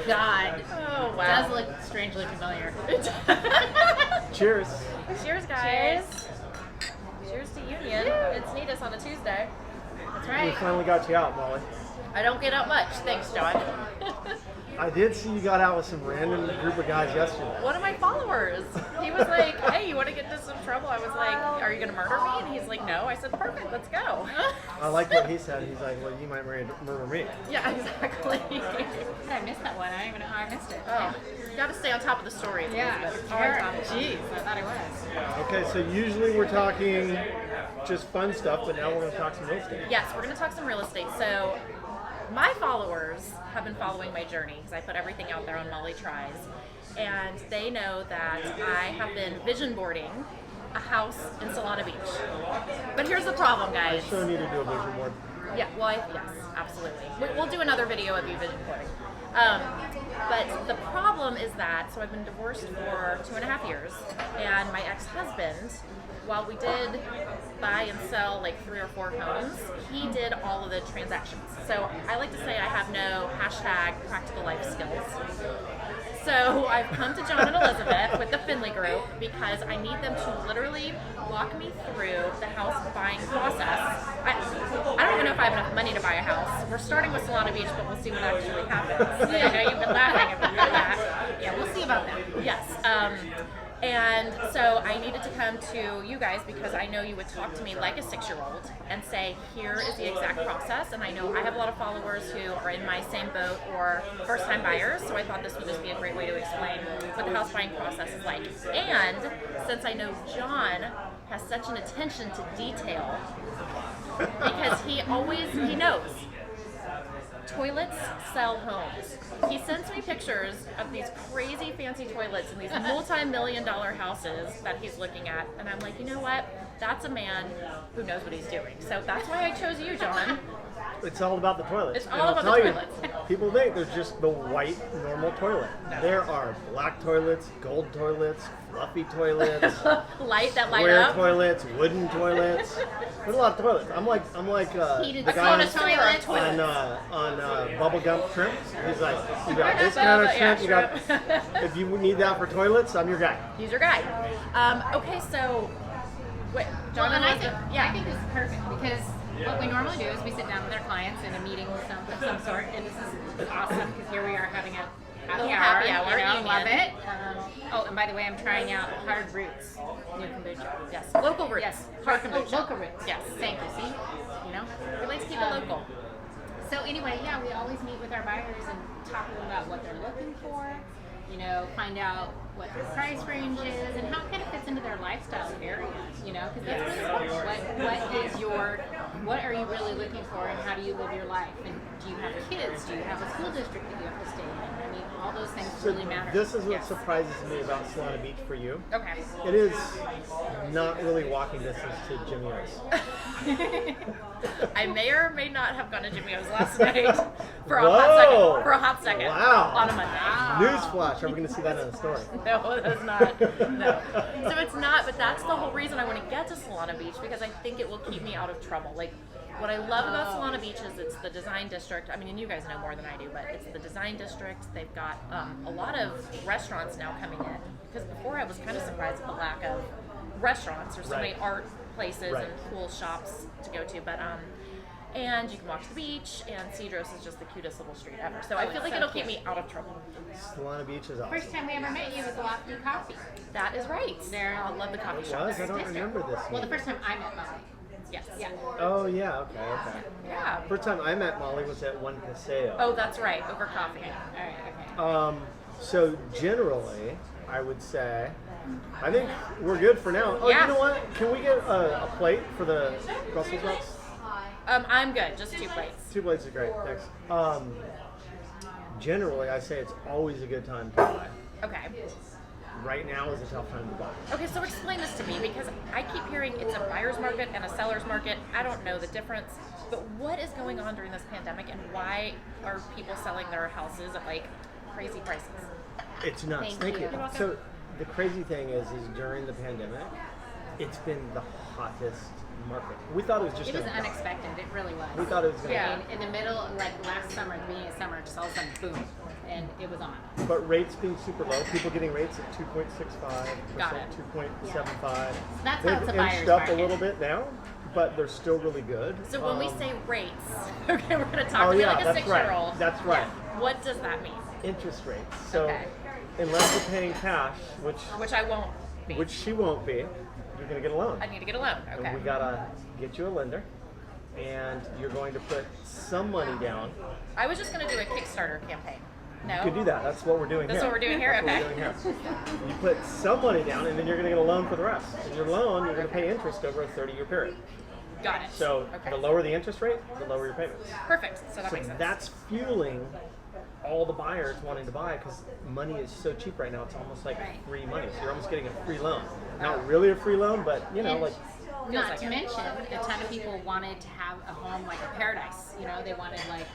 God. Oh, wow. Does look strangely familiar. Cheers. Cheers, guys. Cheers to Union. Encinitas on a Tuesday. That's We right. finally got you out, Molly. I don't get out much. Thanks, John. I did see you got out with some random group of guys yesterday. One of my followers. He was like, hey, you want to get into some trouble? I was like, are you going to murder me? And he's like, no. I said, perfect, let's go. I like what he said. He's like, well, you might murder me. Yeah, exactly. I missed that one. I don't even know how I missed it. Oh, you got to stay on top of the stories, Yeah. Elizabeth. Always Alright. on it. Jeez, I thought I was. Okay, so usually we're talking just fun stuff, but now we're going to talk some real estate. Yes, we're going to talk some real estate. So my followers have been following my journey because I put everything out there on Molly Tries. And they know that I have been vision boarding a house in Solana Beach. But here's the problem, guys. I sure need to do a vision board. Yeah, well, yes, absolutely. We'll do another video of you vision boarding. But the problem is that, so I've been divorced for 2.5 years, and my ex-husband, while we did buy and sell like 3 or 4 homes, he did all of the transactions. So I like to say I have no #practical life skills. So I've come to John and Elizabeth with the Finley group because I need them to literally walk me through the house buying process. I don't even know if I have enough money to buy a house. We're starting with Solana Beach, but we'll see what actually happens. I know you've been laughing about that. Yeah, we'll see about that. Yes. And so I needed to come to you guys because I know you would talk to me like a 6-year-old and say, here is the exact process. And I know I have a lot of followers who are in my same boat or first-time buyers, so I thought this would just be a great way to explain what the house buying process is like. And since I know John has such an attention to detail, because he knows. Toilets sell homes. He sends me pictures of these crazy fancy toilets in these multi-million-dollar houses that he's looking at, and I'm like, you know what? That's a man who knows what he's doing. So that's why I chose you, John. It's all about the toilets. It's all And I'll about tell the you, toilets. people think there's just the white normal toilet. No. There are black toilets, gold toilets, fluffy toilets, Light square up. toilets, wooden toilets. There's a lot of toilets. I'm like Heated the soda guy toilet. on bubblegum shrimp. He's like, you got this kind of shrimp. You got. If you need that for toilets, I'm your guy. He's your guy. Okay, so wait, John Well, and I think, Elizabeth- I think this is perfect because what we normally do is we sit down with our clients in a meeting of some sort, and this is awesome because here we are having a Little happy happy hour. hour You know, union. love it. Oh, and by the way, I'm trying out Hard Roots new kombucha. Yes, local roots. Yes, Hard oh, kombucha. local roots. Yes. Thank you. See, you know. We like to keep it local. So anyway, yeah, we always meet with our buyers and talk to them about what they're looking for. You know, find out what their price range is and how it kind of fits into their lifestyle areas. You know, because that's really important. What are you really looking for, and how do you live your life? And do you have kids? Do you have a school district that you have to stay in? I mean, all those things So really matter. this is what Yes. surprises me about Solana Beach for you. Okay. It is not really walking distance to Jimmy O's. I may or may not have gone to Jimmy O's last night for a Whoa. hot second. For a hot second. Wow. On a Monday. Newsflash, are we going to see that in a story? No, it is not. No. So it's not, but that's the whole reason I want to get to Solana Beach because I think it will keep me out of trouble. Like, what I love about Solana Beach is it's the design district. I mean, and you guys know more than I do, but it's the design district. They've got a lot of restaurants now coming in because before I was kind of surprised at the lack of restaurants. There's so many art places Right. and cool shops to go to, but and you can walk to the beach, and Cedros is just the cutest little street ever. So I feel it's like so it'll cute. keep me out of trouble. Solana Beach is awesome. First time we ever met you was a Lofty Coffee. That is right. There. I love the coffee It shop. was? I don't remember this. Well, the meeting. first time I met Molly. Yes. Yeah. Oh, yeah, okay. Yeah. First time I met Molly was at One Paseo. Oh, that's right. Over coffee. All right. Okay. So generally, I would say, I think we're good for now. Oh, Yeah. you know what? Can we get a plate for the Brussels sprouts? I'm good. Just 2 plates. 2 plates is great. Thanks. Generally, I say it's always a good time to buy. Okay. Right now is a tough time to buy. Okay, so explain this to me because I keep hearing it's a buyer's market and a seller's market. I don't know the difference. But what is going on during this pandemic and why are people selling their houses at like crazy prices? It's nuts. Thank Thank you. you. You're So the crazy thing is during the pandemic, it's been the hottest market. We thought it was just It was gonna die. unexpected. It really was. We thought it was going to Yeah. I mean, in the middle, like last summer, at the beginning of summer, just all of a sudden, boom, and it was on. But rates being super low, people getting rates at 2.65%, Got it. 2.75. That's how They've it's a buyer's inched up market. a little bit now, but they're still really good. So when we Um, say rates, okay, we're going to talk oh to me yeah, like a that's 6-year-old. right. That's right. Yeah. What does that mean? Interest rates. So Okay. unless you're paying cash, Which I won't be. which she won't be, you're going to get a loan. I need to get a loan. Okay. And we gotta get you a lender, and you're going to put some money down. I was just going to do a Kickstarter campaign. No? You could do that. That's what we're doing That's here. what we're doing here? That's Okay. what we're doing here. You put some money down, and then you're going to get a loan for the rest. And your loan, you're going to pay interest over a 30-year period. Got it. So okay. the lower the interest rate, the lower your payments. Perfect. So that So makes sense. that's fueling all the buyers wanting to buy because money is so cheap right now. It's almost like Right. free money. So you're almost getting a free loan. Not really a free loan, but you know, And like not like to it. mention, a ton of people wanted to have a home like a paradise. You know, they wanted like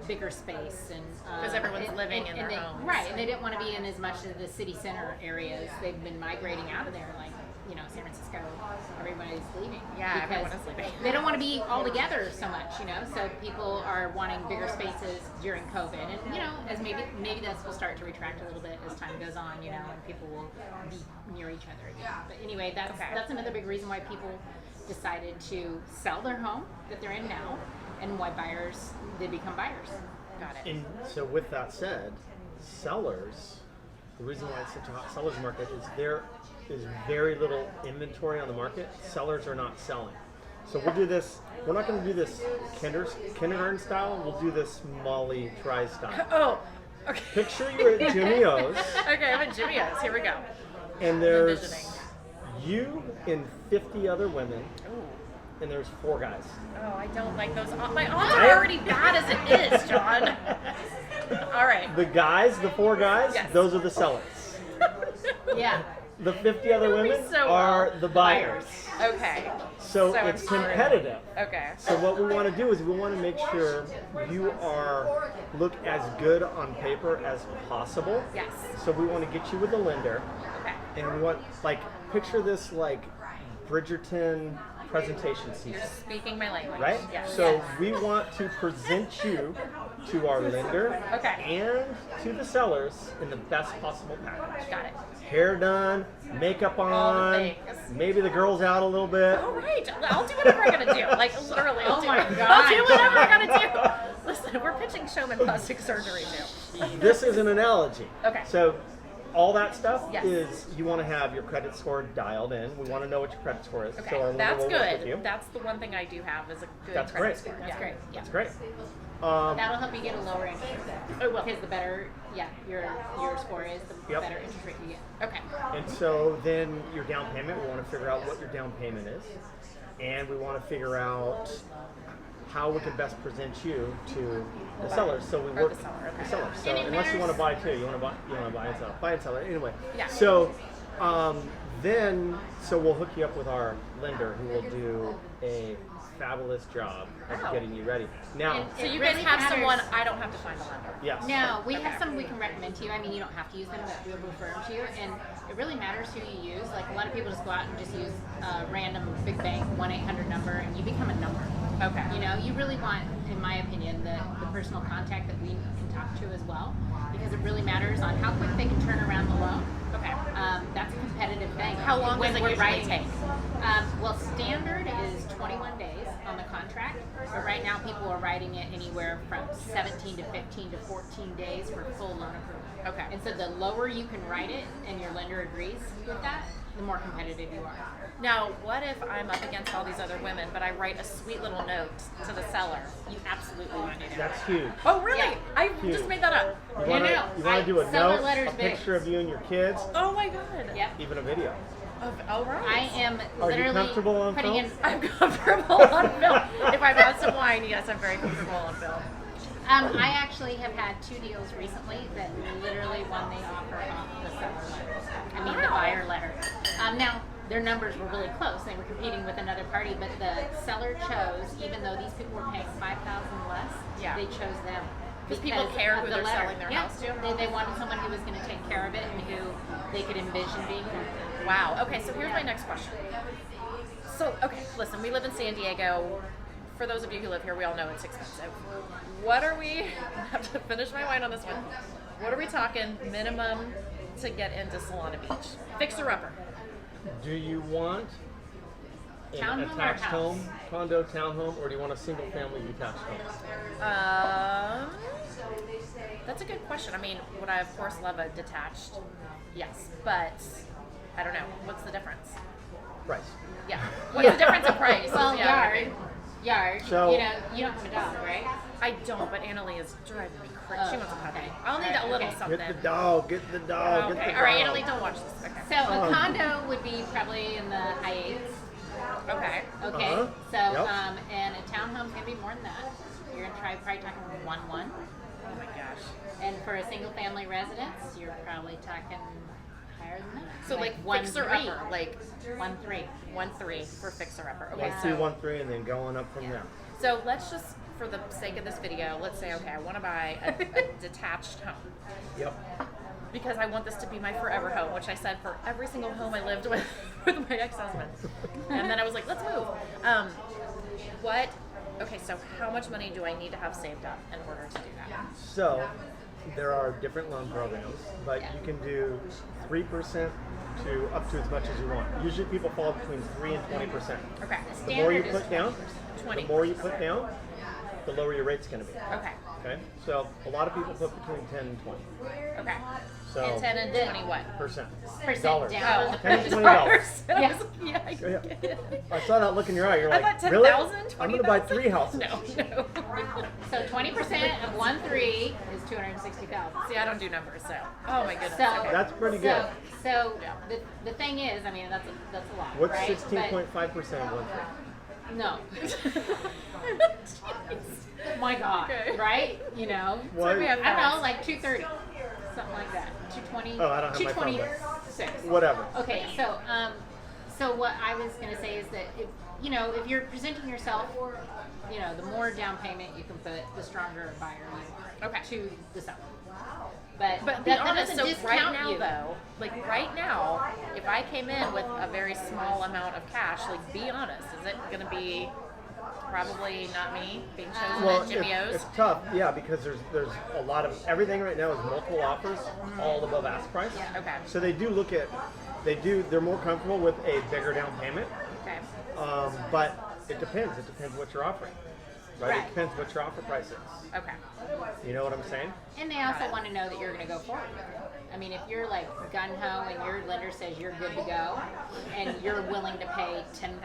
bigger space and 'Cause everyone's living in their they, homes. right? And they didn't want to be in as much of the city center areas. They've been migrating out of there, like San Francisco. Everybody's leaving. Yeah, because everyone is leaving. They don't want to be all together so much, So people are wanting bigger spaces during COVID, and as maybe this will start to retract a little bit as time goes on, and people will be near each other again. But anyway, that's another big reason why people decided to sell their home that they're in now, and why they become buyers. Got it. And so with that said, sellers, the reason why it's such a hot seller's market is there is very little inventory on the market. Sellers are not selling. So we'll do this, we're not going to do this kindergarten style, we'll do this Molly Try style. Oh, okay. Picture you're at Jimmy O's, Okay, I'm at Jimmy O's. Here we go. and there's envisioning. you and 50 other women, Ooh. and there's 4 guys. Oh, I don't like those. My odds are already bad as it is, John. All right. The guys, the 4 guys, Yes. those are the sellers. Yeah. The 50 other know me women so are well. the buyers. Okay. So I'm it's screwed. competitive. Okay. So what we want to do is we want to make sure you look as good on paper as possible. Yes. So we want to get you with a lender, Okay. and we want picture this like Bridgerton presentation season, You're speaking my language. right? Yes. So we want to present you to our lender Okay. and to the sellers in the best possible package. Got it. Hair done, makeup All the on, things. maybe the girls out a little bit. All right. I'll do whatever I gotta do. Like literally. Oh my I'll God. do whatever I gotta do. Listen, we're pitching showman plastic surgery too. This is an analogy. Okay. So all that stuff Yes. is you want to have your credit score dialed in. We want to know what your credit score is. Okay. So our lender That's will work with you. good. That's the one thing I do have is a good That's credit great. score. That's Yeah. great. Yeah. That's great. That'll help you get a lower interest rate. It will. Because the better, your score is, the Yep. better interest rate you get. Okay. And so then your down payment, we want to figure out what your down payment is. And we want to figure out how we can best present you to the sellers. So we Or work the seller, okay. the sellers. So And it unless you want to matters- buy too, you want to buy and sell. Buy and sell it anyway. Yeah. So so we'll hook you up with our lender who will do a fabulous job of Wow. getting you ready. Now, So It you guys really have matters. someone I don't have to find a lender. yes. No, we Okay. have some we can recommend to you. I mean, you don't have to use them, but we'll refer them to you. And it really matters who you use. Like a lot of people just go out and just use a random big bank 1-800 number, and you become a number. Okay. You really want, in my opinion, the personal contact that we can talk to as well, because it really matters on how quick they can turn around the loan. Okay. That's a competitive thing. How long when does it we're usually writing take? Well, standard is 21 days on the contract, but right now people are writing it anywhere from 17 to 15 to 14 days for full loan approval. Okay. And so the lower you can write it and your lender agrees with that, the more competitive you are. Now, what if I'm up against all these other women, but I write a sweet little note to the seller? You absolutely want to do that. That's huge. Oh, really? Yeah. I Huge. just made that up. You want to no. you want to do a Seller note, letter's a big. picture of you and your kids, Oh my god. Yep. even a video. All right. I am Are you literally comfortable on putting film? in. I'm comfortable on film. If I've had some wine, yes, I'm very comfortable on film. I actually have had 2 deals recently that literally won the offer off the seller letter. I mean, the Wow. buyer letter. Now, their numbers were really close. They were competing with another party, but the seller chose, even though these people were paying $5,000 less, Yeah. they chose them. Because people care of who the they're letter. selling their Yeah. house to? They wanted someone who was going to take care of it and who they could envision being there. Wow. Okay, so here's my next question. So, okay, listen, we live in San Diego. For those of you who live here, we all know it's expensive. What are we, I have to finish my wine on this one. What are we talking minimum to get into Solana Beach? Fixer-upper. Do you want an Townhome or attached house? home, condo, townhome, or do you want a single family detached home? That's a good question. I mean, would I of course love a detached? Yes, but I don't know. What's the difference? Price. Yeah. What's the difference in price? Well, Yeah. yard. So- you know, you don't have a dog, right? I don't, but Annalie is driving me crazy. She wants a puppy. Okay. I'll need a little Okay. something. Get the dog, get the dog, get the Okay. dog. All right, Annalie, don't watch this. Okay. So a condo would be probably in the high eights. Okay. Okay. Uh-huh. So Yep. and a townhome's gonna be more than that. You're gonna probably talking 1-1. Oh my gosh. And for a single family residence, you're probably talking higher than that. So like 1-3. fixer upper, like 1-3. 1-3 for fixer upper. Okay, Yeah. Two, so 1-3, and then going up from there. so let's just, for the sake of this video, let's say okay, I want to buy a detached home Yep. because I want this to be my forever home, which I said for every single home I lived with with my ex-husband. And then I was like, let's move. Okay, so how much money do I need to have saved up in order to do that? So there are different loan programs, but you can do 3% to up to as much as you want. Usually people fall between 3 and 20%. Okay. The more you Standard is put down, 20. the more you put down, the lower your rate's going to be. Okay. Okay, so a lot of people put between 10 and 20. Okay. So And 10 and 20 what? percent. Percent Dollars. down. Oh, the 10 to purchase $20. price. I Yeah. was like, yeah, I Yeah. get it. I saw that look in your eye. You're I like, thought really? 10,000, I'm going to buy 3 houses. No. So 20% of 1-3 is 260,000. See, I don't do numbers, so. Oh my goodness. So Okay. That's pretty good. So the thing is, I mean, that's a lot. What's right? 16.5% of 1-3? But no. My God. Okay. Right? You know. What? we have I don't know, facts. like 230, something like that. 220. Oh, I don't have my phone, but 226. whatever. Okay, so what I was going to say is that if you're presenting yourself, the more down payment you can put, the stronger a buyer you are. Okay. To the seller. But Be that honest, doesn't so right discount now you. though, like right now, if I came in with a very small amount of cash, like be honest, is it gonna be probably not me being chosen Well, at Jimmy O's? it's tough, yeah, because there's a lot of everything right now is multiple offers, all above ask price. Yeah. Okay. So they do they're more comfortable with a bigger down payment, Okay. but it depends. It depends what you're offering, right? Right. It depends what your offer price is. Okay. You know what I'm saying? And they also want to know that you're going to go forward with it. I mean, if you're like gun ho and your lender says you're good to go, and you're willing to pay $10,000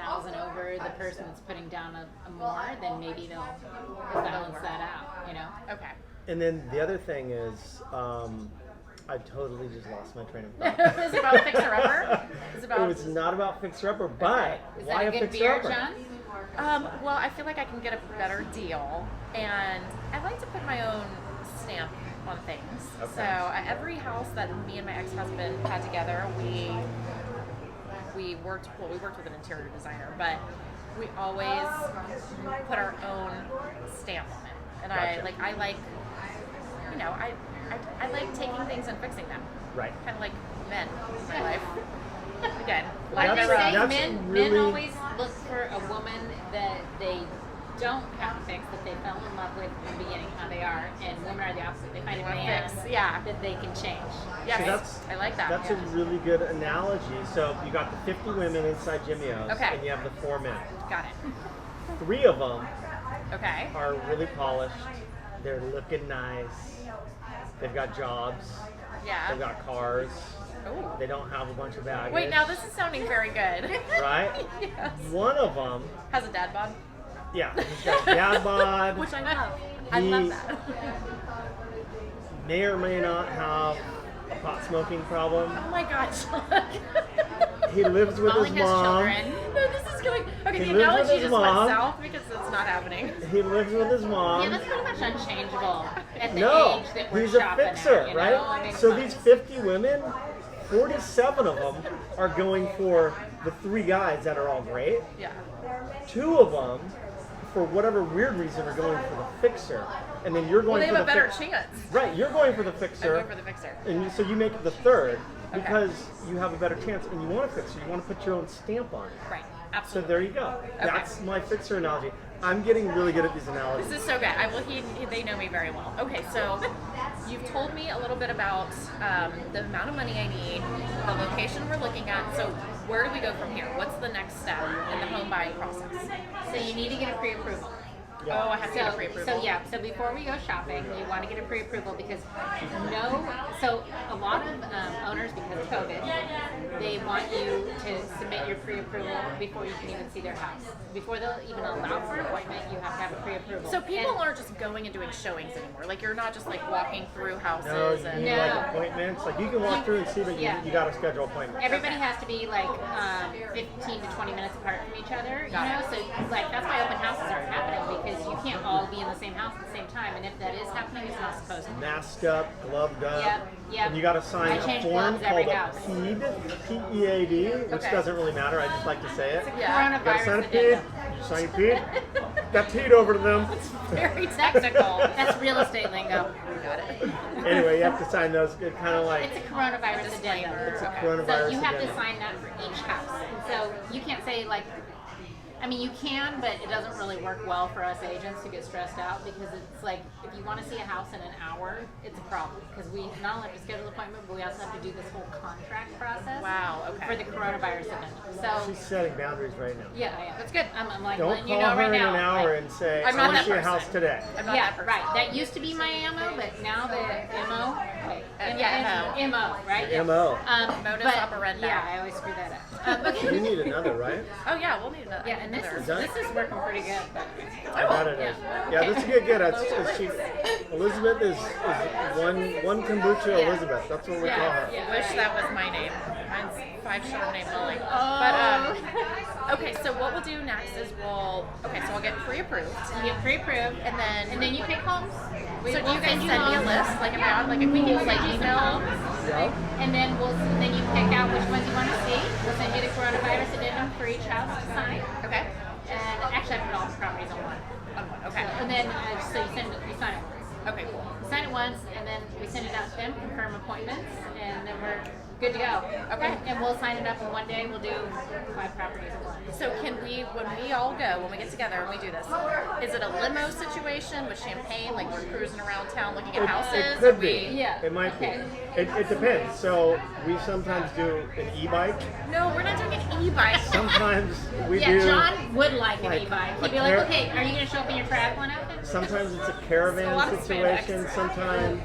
over the person that's putting down a more, then maybe they'll balance that out. Okay. And then the other thing is, I totally just lost my train of thought. Is it about fixer upper? Is it about? It was not about fixer upper, but Is why that a a good fixer beer, upper? John? Well, I feel like I can get a better deal, and I like to put my own stamp on things. Okay. So every house that me and my ex-husband had together, we worked with an interior designer, but we always put our own stamp on it. And Gotcha. I like taking things and fixing them. Right. Kind of like men in my life. Again, I like just their say own. that's men really- always look for a woman that they don't have to fix, that they fell in love with in the beginning, how they are, and women are the opposite. They find a wanna man fix, yeah. that they can change. Yes, See, that's- I like that. That's a really good analogy. So you got the 50 women inside Jimmy O's, Okay. and you have the 4 men. Got it. 3 of them Okay. are really polished. They're looking nice. They've got jobs. Yeah. They've got cars. Ooh. They don't have a bunch of baggage. Wait, now this is sounding very good. Right? Yes. One of them, Has a dad bod, yeah, he's got a dad bod. which I love. I He- love that. May or may not have a pot smoking problem. Oh my gosh. He lives with Molly his has mom. children. No, this is going. Okay, He the lives with analogy his just mom. went south because it's not happening. He lives with his mom. Yeah, that's pretty much unchangeable at the No, age that we're he's a shopping fixer, at, right? I mean, So come these on. 50 women, 47 of them are going for the 3 guys that are all great. Yeah. 2 of them, for whatever weird reason, are going for the fixer. And then you're Well, going they for have the a better fixer. chance. Right, you're going for the I'm fixer. going for the fixer. And so you make it the 3rd Okay. because you have a better chance and you want a fixer. You want to put your own stamp on it. Right. So Absolutely. there you go. That's my fixer analogy. I'm getting really good at these analogies. This is so good. They know me very well. Okay, so you've told me a little bit about the amount of money I need, the location we're looking at. So where do we go from here? What's the next step in the home buying process? So you need to get a pre-approval. Oh, I have to get a pre-approval. So before we go shopping, you want to get a pre-approval because so a lot of owners, because of COVID, they want you to submit your pre-approval before you can even see their house. Before they'll even allow for an appointment, you have to have a pre-approval. So people aren't just going and doing showings anymore. Like you're not just like walking through houses No, you and need like appointments. Like you can walk through and see, but you got to schedule appointments. Everybody has to be like 15 to 20 minutes apart from each other, So like that's why open houses aren't happening because you can't all be in the same house at the same time. And if that is happening, it's not supposed to. Masked up, gloved up. Yep. And you got to sign I a change form gloves called every a house. PEAD, P-E-A-D, which doesn't really matter. I just like to say it. Yeah. You got to sign a Coronavirus PEAD. addendum. You sign your PEAD. That PEAD over to them. very technical. That's real estate lingo. Got it. Anyway, you have to sign those. Kind of like It's a coronavirus addendum. it's a Okay. coronavirus. So you have to addendum. sign that for each house. And so you can't say like, I mean you can, but it doesn't really work well for us agents to get stressed out because it's like if you want to see a house in an hour, it's a problem because we not only have to schedule an appointment, but we also have to do this whole contract process. Wow, okay. For the coronavirus addendum. So She's setting boundaries right now. yeah, that's good. I'm like Don't letting call you know her right in now. an hour like, and say, I'm I not want to that see a person. house today. I'm not yeah, that person. right. That used to be my MO, but now the MO. Wait, MO, right? Your MO. Modus but- operandi. Yeah, I always screw that up. You need another, right? Oh yeah, we'll need another. Yeah, and this another. is working pretty good. But I bet it is. Yeah, this is good. Elizabeth is one kombucha Elizabeth. That's what we call her. Wish that was my name. Mine's 5 Chardonnay Lily. Oh. But okay, so what we'll do next is so I'll get pre-approved, you get pre-approved, and then you pick homes. so do you guys send me a list, like if I want like a Google like email? Yep. And then you pick out which ones you want to see. We'll send you the coronavirus addendum for each house to sign. Okay. And actually, I put all the properties on one. Okay. And then so you sign it once. Okay. Cool. You sign it once, and then we send it out to them, confirm appointments, and then we're good to go. Okay. And we'll sign it up in one day. We'll do 5 properties at once. So when we all go, when we get together and we do this, is it a limo situation with champagne, like we're cruising around town looking at houses? It could be. Yeah. It might Okay. be. It depends. So we sometimes do an e-bike. No, we're not doing an e-bike. Sometimes we Yeah, do. John would like an like e-bike. a He'd be like, car- okay, are you going to show up in your triathlon outfit? Sometimes it's a It's a caravan lot of situation. spandex. Sometimes,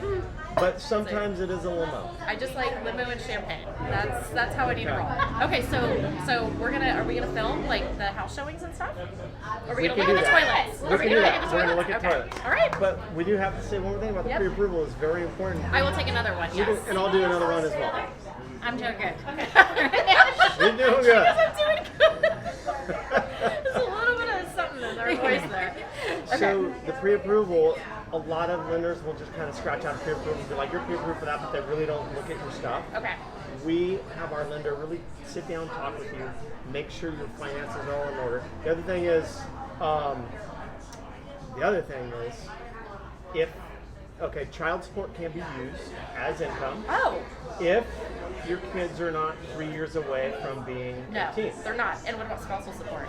but sometimes it is a limo. I just like limo and champagne. That's how I need to roll. Okay, so are we gonna film like the house showings and stuff? Are we We gonna can look do at the that. toilets? We Are can do gonna that. look at the We're gonna toilets? look at Okay. toilets. All right. But we do have to say one more thing about the Yep. pre-approval is very important. I will take another one. Yes. And I'll do another one as well. I'm doing good. Okay. You're doing She good. goes, I'm doing good. There's a little bit of something in our voice there. Okay. So the pre-approval, a lot of lenders will just kind of scratch out pre-approval and be like, you're pre-approved for that, but they really don't look at your stuff. Okay. We have our lender really sit down, talk with you, make sure your finances are all in order. The other thing is, child support can be used as income Oh. if your kids are not 3 years away from being No, 18. they're not. And what about spousal support?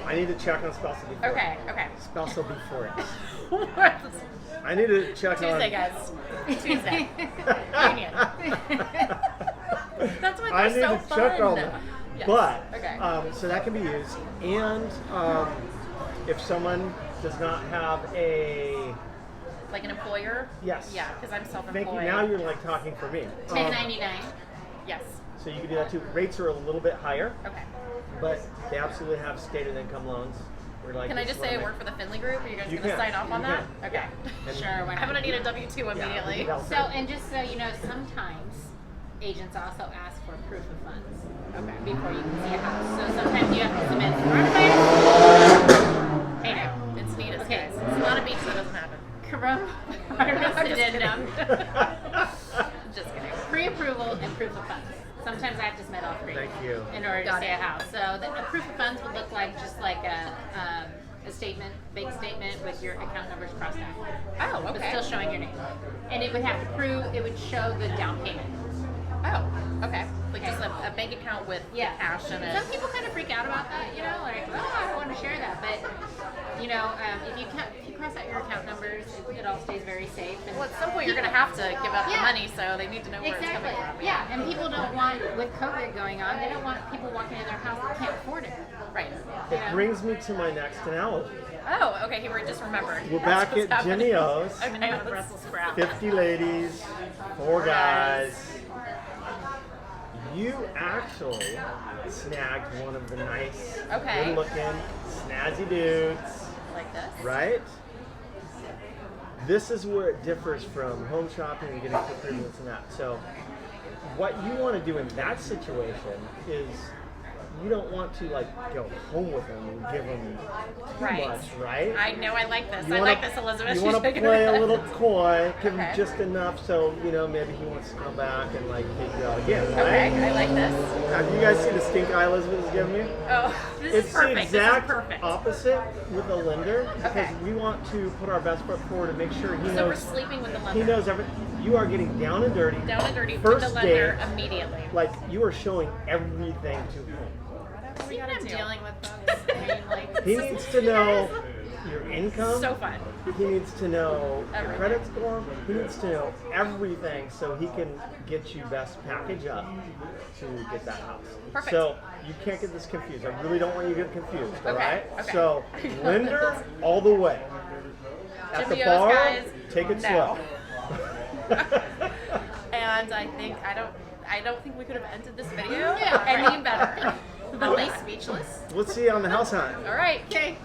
I need to check on spousal before. Okay. Spousal before. What? I need to check Tuesday, on. guys. Tuesday. Union. That's why I they're need so to fun. check on that. Yes. But Okay. so that can be used, and if someone does not have a Like an employer? yes, Yeah, because I'm thank self-employed. you. Now you're like talking for me. 1099. Yes. So you can do that too. Rates are a little bit higher, Okay. but they absolutely have stated income loans. We're like, Can I this just is say I what work for the Finley Group? Are you guys You going to can. sign off on You that? can. Okay. And- Sure, why not? I'm going to need a W-2 Yeah, immediately. that'll So, and just so you know, sometimes agents also ask for proof of funds before you can see a house. So sometimes you have to submit coronavirus. Hey now. Encinitas, Okay. guys. Solana Beach, that doesn't happen. Coronavirus addendum. Just kidding. Pre-approval and proof of funds. Sometimes I have to submit all three. Thank you. In order Got to see it. a house. So a proof of funds would look like just like a statement, bank statement with your account numbers crossed out. Oh, But okay. still showing your name. And it would have to prove, it would show the down payment. Oh, okay. Like just a bank account with cash in it. Some people kind of freak out about that, you know, like, oh, I don't want to share that. But, you know, if you cross out your account numbers, it all stays very safe. And Well, at some point you're going to have to give up the money, so they need to know where it's exactly. coming from. Yeah, and people don't want, with COVID going on, they don't want people walking in their house that can't afford it. Right. It brings me to my next analogy. Oh, okay. He just remembered. We're back That's what's at Jenny happening. O's. Okay, with Brussels sprout. 50 ladies, 4 guys. You actually snagged one of the nice, Okay. good-looking, snazzy dudes, Like this. right? This is where it differs from home shopping and getting quick reviews and that. So, what you want to do in that situation is you don't want to like go home with them and give them too much, right? I know. I like this. You I wanna- like this, Elizabeth. You She's want to shaking play her a head. little coy, give him Okay. just enough so, you know, maybe he wants to come back and like take you out again, right? Okay, I like this. Have you guys seen the stink eye Elizabeth is giving me? Oh, this It's is perfect. the exact This is perfect. opposite with a lender because Okay. we want to put our best foot forward and make sure he So we're knows sleeping with the he lender. knows everything. You are getting down and dirty. Down and dirty with First the lender date, immediately. like you are showing everything to him. What do we See what gotta I'm do? dealing with, folks? I mean, like, He needs to know your income. So fun. He needs to know your Everything. credit score. He needs to know everything so he can get you best package up to get that house. Perfect. So you can't get this confused. I really don't want you to get confused. All Okay, right. okay. So lender all the way. At Jimmy the O's, bar, guys, take it no. slow. And I don't think we could have ended this video Yeah, any right. better. At least speechless. Let's see you on the house hunt. All right. okay.